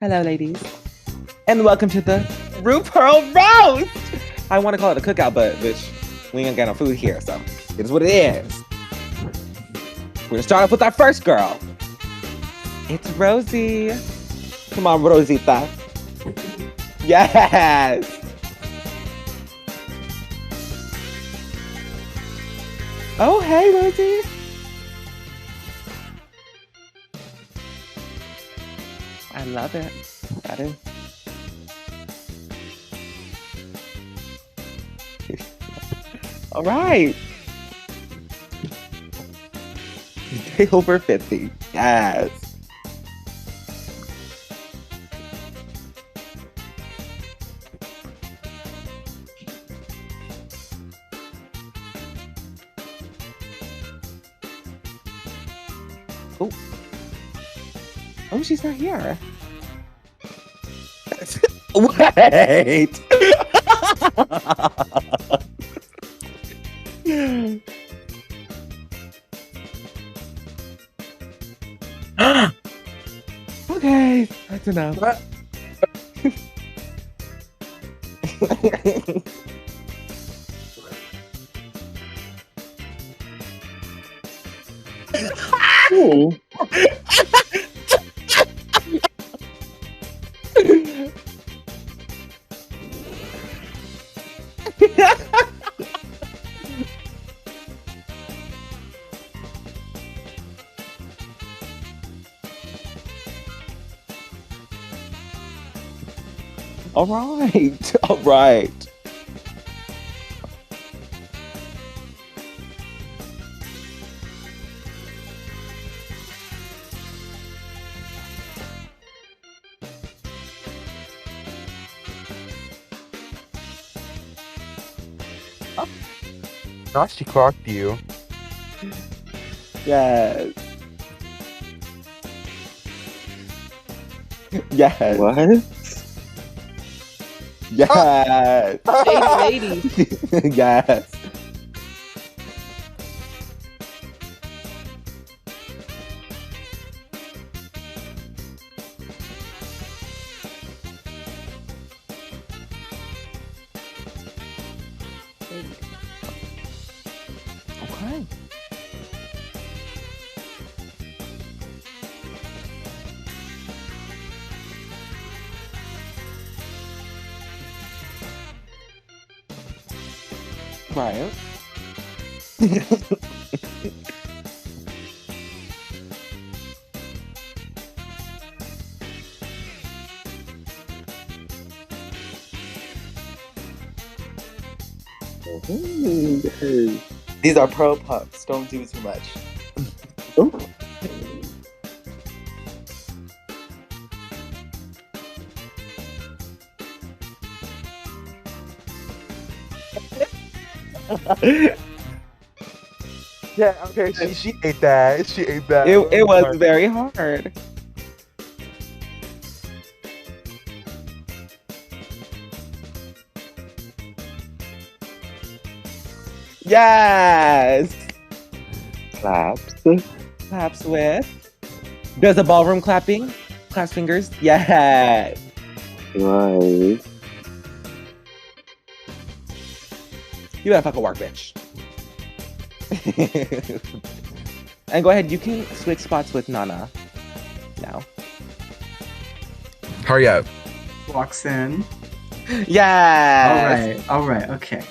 Hello, ladies, and welcome to the RuPearl Roast. I want to call it a cookout, but bitch, we ain't got no food here, so it is what it is. We're gonna start off with our first girl. It's Rosie. Come on, Rosita. Yes. Oh, hey, Rosie. I love it. That is. All right. Stay over 50. Yes. Oh. Oh, she's not here. Wait. Okay, that's enough. Ooh. All right. All right. Now she clocked you. Yes. Yes. What? Yes. Lady. Yes. Okay. Right. These are pearl puffs. Don't do too much. Yeah, okay, she ate that. She ate that. It was very hard. Yes. Claps. Claps with. Does a ballroom clapping? Claps fingers? Yes. Right. You gotta fucking work, bitch. And go ahead, you can switch spots with Nana now. Hurry up. Walks in. Yes. All right, okay.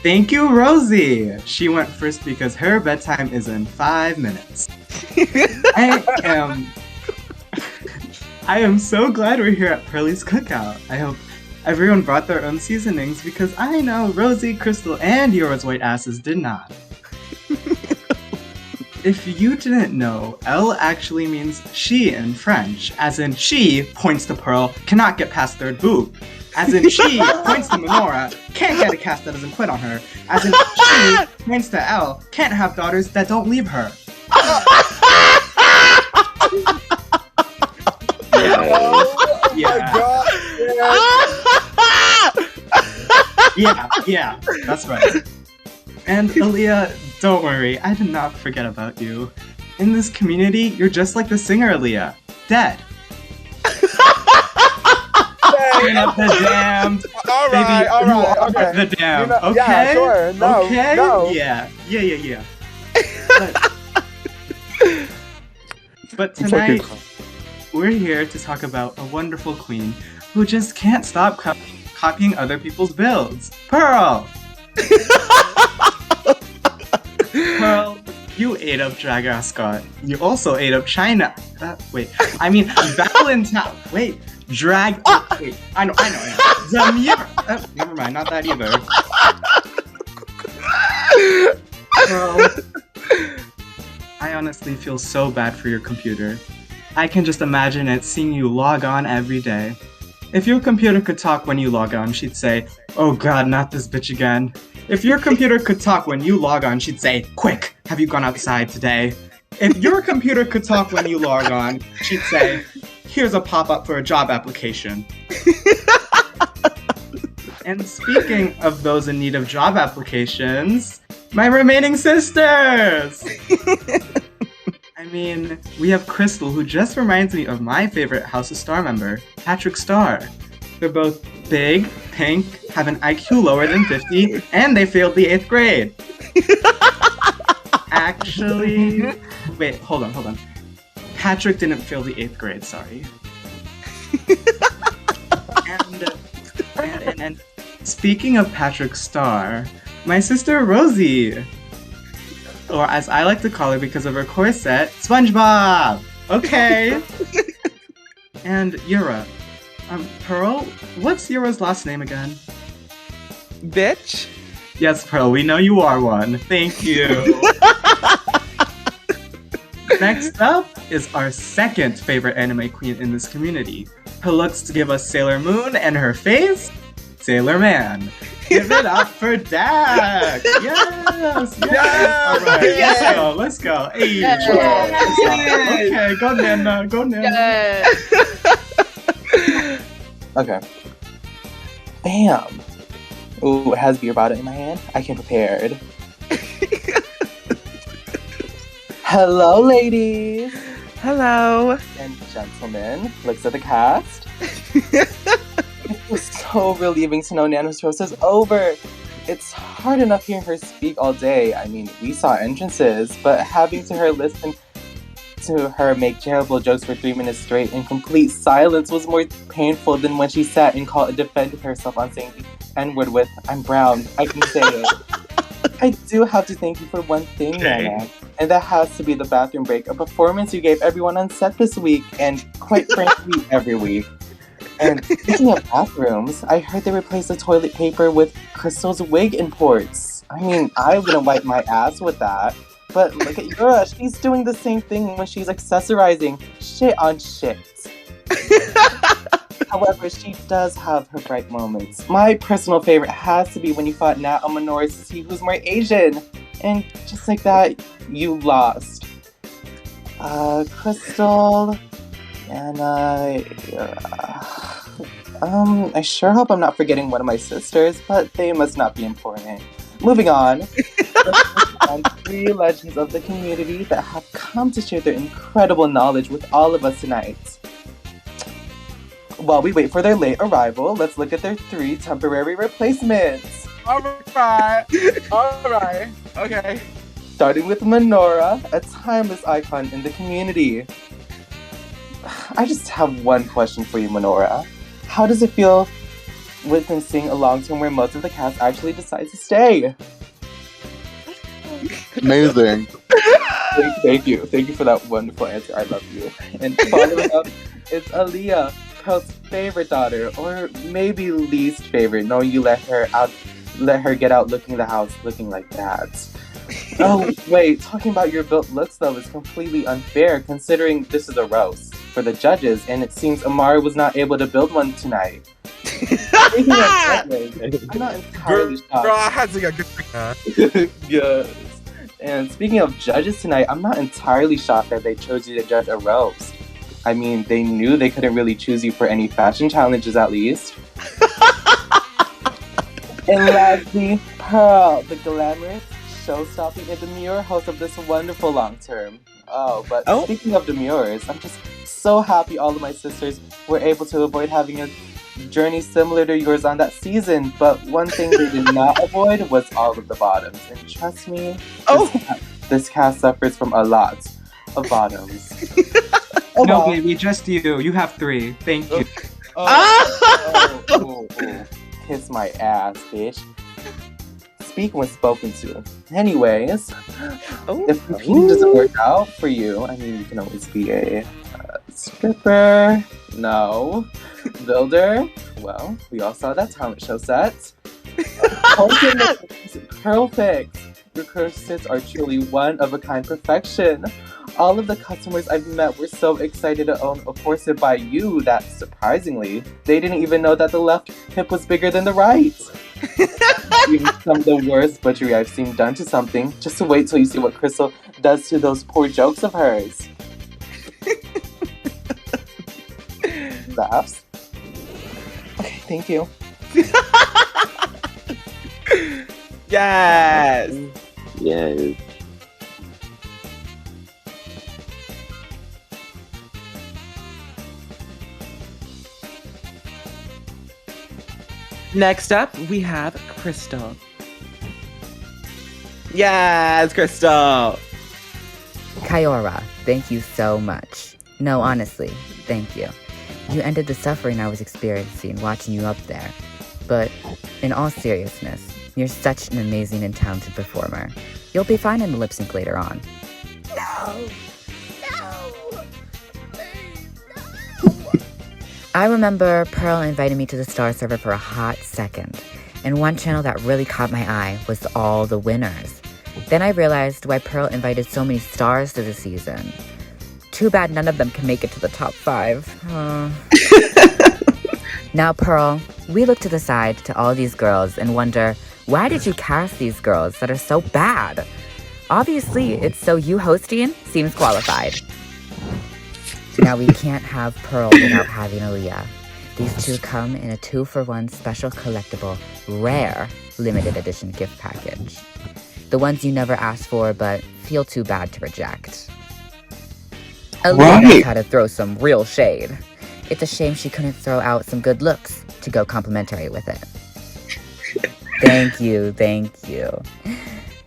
Thank you, Rosie. She went first because her bedtime is in 5 minutes. I am so glad we're here at Pearly's Cookout. I hope everyone brought their own seasonings because I know Rosie, Crystal, and yours white asses did not. If you didn't know, Elle actually means she in French, as in she points to Pearl, cannot get past third boob. As in she points to Menorah, can't get a cast that doesn't quit on her. As in she points to Elle, can't have daughters that don't leave her. Yeah, that's right. And Aaliyah, don't worry, I did not forget about you. In this community, you're just like the singer Aaliyah, dead. Bringing up the damned. All Baby, right, all you right, are okay. the damned. You know- Okay. yeah, sure. No, okay. no. Yeah. But I'm fucking tonight, crying. we're here to talk about a wonderful queen who just can't stop copying other people's builds. Pearl! Pearl, you ate up Drag Ascot. You also ate up China. Valentine. Wait, Drag. Wait, I know. Demure. Never mind, not that either. Pearl, I honestly feel so bad for your computer. I can just imagine it seeing you log on every day. If your computer could talk when you log on, she'd say, "Oh god, not this bitch again." If your computer could talk when you log on, she'd say, "Quick, have you gone outside today?" If your computer could talk when you log on, she'd say, "Here's a pop-up for a job application." And speaking of those in need of job applications, my remaining sisters! I mean, we have Crystal, who just reminds me of my favorite House of Star member, Patrick Star. They're both big, pink, have an IQ lower than 50, and they failed the 8th grade. Actually, wait, hold on. Patrick didn't fail the 8th grade, sorry. And speaking of Patrick Star, my sister Rosie, or as I like to call her because of her corset, SpongeBob! Okay! And Yura. Pearl, what's Yura's last name again? Bitch. Yes, Pearl, we know you are one. Thank you. Next up is our second favorite anime queen in this community. Her looks to give us Sailor Moon and her face, Sailor Man. Give it up for Dak! Yes! Alright, Yes! let's go. Hey, Yes! Okay, go Nana, go Nana. Yes. Okay. Bam! Ooh, it has beer bottle in my hand. I came prepared. Hello, ladies Hello. and gentlemen. Looks at the cast. It was so relieving to know Nana's roast is over. It's hard enough hearing her speak all day. I mean, we saw entrances, but having to listen to her make terrible jokes for 3 minutes straight in complete silence was more painful than when she sat and defended herself on saying the N-word with, "I'm brown, I can say it." I do have to thank you for one thing, Nana, and that has to be the bathroom break, a performance you gave everyone on set this week, and quite frankly, every week. And speaking of bathrooms, I heard they replaced the toilet paper with Crystal's wig imports. I mean, I wouldn't wipe my ass with that. But look at Yura, she's doing the same thing when she's accessorizing shit on shit. However, she does have her bright moments. My personal favorite has to be when you fought Nat on Minora's to see who's more Asian. And just like that, you lost. Crystal and I sure hope I'm not forgetting one of my sisters, but they must not be important. Moving on. Let's on 3 legends of the community that have come to share their incredible knowledge with all of us tonight. While we wait for their late arrival, let's look at their 3 temporary replacements. Alright. Okay. Starting with Minora, a timeless icon in the community. I just have one question for you, Minora. How does it feel witnessing a long term where most of the cast actually decides to stay? Amazing. Thank you for that wonderful answer. I love you. And following up is Aaliyah, Pearl's favorite daughter, or maybe least favorite, knowing you let her get out looking the house looking like that. Oh, wait, talking about your built looks though is completely unfair considering this is a roast for the judges, and it seems Amara was not able to build one tonight. Speaking of judges, I'm not entirely shocked. Girl, I had to get good. Yes. And speaking of judges tonight, I'm not entirely shocked that they chose you to judge a roast. I mean, they knew they couldn't really choose you for any fashion challenges at least. And lastly, Pearl, the glamorous, show-stopping, and demure host of this wonderful long term. Speaking of demures, I'm just so happy all of my sisters were able to avoid having a journey similar to yours on that season, but one thing they did not avoid was all of the bottoms. And trust me, this cast suffers from a lot of bottoms. No, baby, just you. You have 3. Thank you. Kiss my ass, bitch. Speak when spoken to. Anyways, if competing doesn't work out for you, I mean, you can always be a stripper. No. Builder. Well, we all saw that talent show set. Perfect. Your corsets are truly one-of-a-kind perfection. All of the customers I've met were so excited to own a corset by you that, surprisingly, they didn't even know that the left hip was bigger than the right. Even some of the worst butchery I've seen done to something. Just to wait till you see what Crystal does to those poor jokes of hers. Laughs. Okay, thank you. Yes. Yes. Next up, we have Crystal. Yes, Crystal. Kyora, thank you so much. No, honestly, thank you. You ended the suffering I was experiencing watching you up there. But in all seriousness, you're such an amazing and talented performer. You'll be fine in the lip sync later on. No! No! Please, no! I remember Pearl invited me to the Star server for a hot second, and one channel that really caught my eye was All the Winners. Then I realized why Pearl invited so many stars to the season. Too bad none of them can make it to the top 5. Now, Pearl, we look to the side to all these girls and wonder, why did you cast these girls that are so bad? Obviously, it's so you hosting seems qualified. Now, we can't have Pearl without having Aaliyah. These two come in a 2-for-1 special collectible, rare, limited edition gift package. The ones you never asked for but feel too bad to reject. Aaliyah knows how to throw some real shade. It's a shame she couldn't throw out some good looks to go complimentary with it. Thank you, thank you.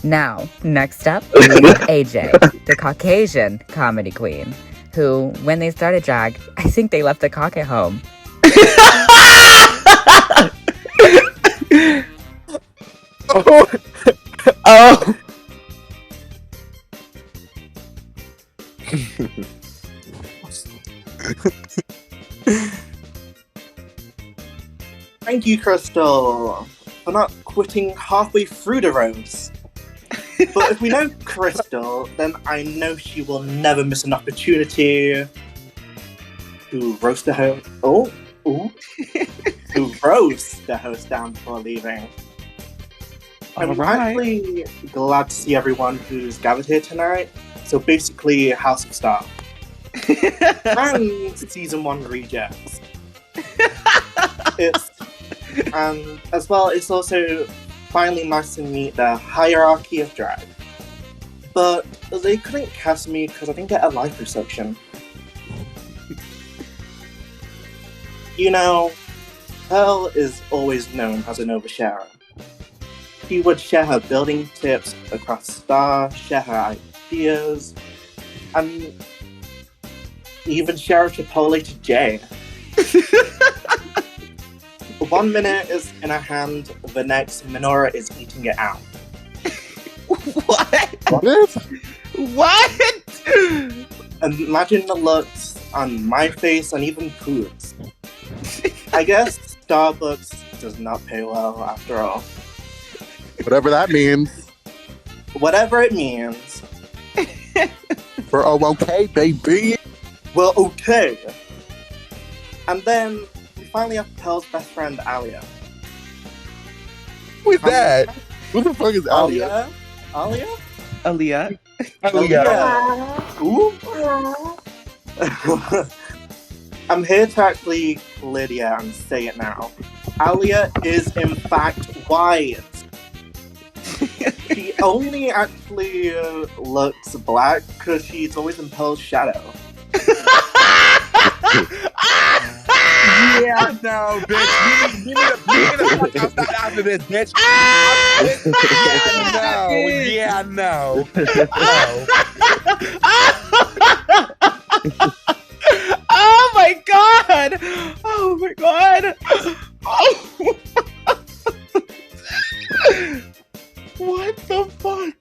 Now, next up, we have AJ, the Caucasian comedy queen, who, when they started drag, I think they left the cock at home. Oh. Thank you, Crystal, for not quitting halfway through the roast. But if we know Crystal, then I know she will never miss an opportunity to roast the host. To roast the host down before leaving. I'm actually glad to see everyone who's gathered here tonight. So basically, House of Star. And season 1 rejects. And as well, it's also finally nice to meet the hierarchy of drag. But they couldn't cast me because I didn't get a liposuction. You know, Pearl is always known as an oversharer. She would share her building tips across Star, share her ideas, and even share a Chipotle to Jay. 1 minute is in her hand, the next, Minora is eating it out. What? Imagine the looks on my face and even Pooh's. I guess Starbucks does not pay well after all. Whatever that means. Whatever it means. We're all okay, baby. Well, okay. And then we finally have Pearl's best friend, Alia. Who is that? Who the fuck is Alia? Alia? Aaliyah. Ooh. I'm here to actually clear the air and say it now. Alia is in fact white. She only actually looks black because she's always in Pearl's shadow. Yeah, no, bitch. You need to fuck outside after this, bitch. Yeah, no. Oh my god! Oh my god! Oh. What the fuck?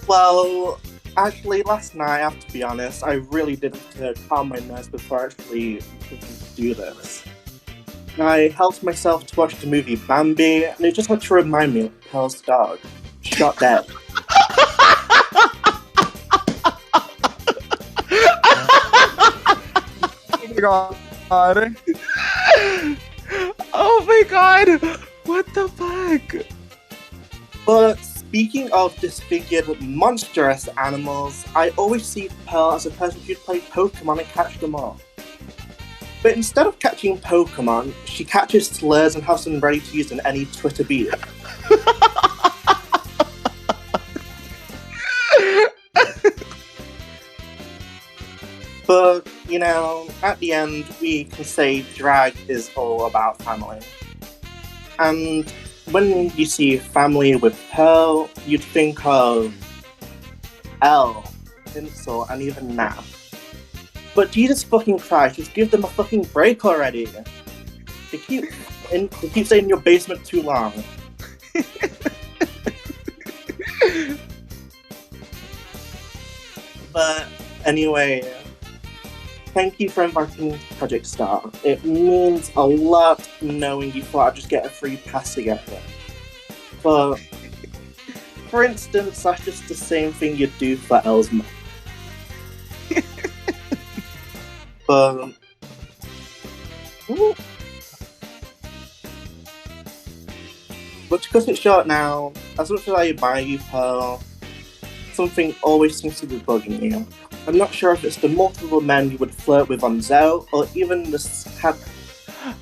Well, actually, last night, I have to be honest, I really did have to calm my nerves before I actually do this. I helped myself to watch the movie Bambi, and it just had to remind me of Pearl's dog. Shot dead. Oh my god. Oh my god! What the fuck? But speaking of disfigured, monstrous animals, I always see Pearl as a person who'd play Pokemon and catch them all. But instead of catching Pokemon, she catches slurs and has them ready to use in any Twitter beat. But, you know, at the end, we can say drag is all about family. And when you see family with Pearl, you'd think of Elle, Tinsel, and even Nat. But Jesus fucking Christ, just give them a fucking break already. They keep staying in your basement too long. But anyway, thank you for inviting me to Project Star. It means a lot knowing you thought I'd just get a free pass to get here. But, for instance, that's just the same thing you'd do for Elle's mum. But, but to cut it short now, as much as I admire you, Pearl, something always seems to be bugging you. I'm not sure if it's the multiple men you would flirt with on Zell, or even have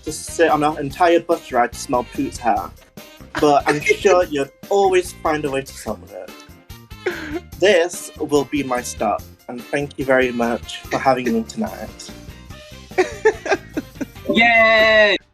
to sit on an entire bus ride to smell Poot's hair. But I'm sure you'd always find a way to solve it. This will be my stop, and thank you very much for having me tonight. Yay!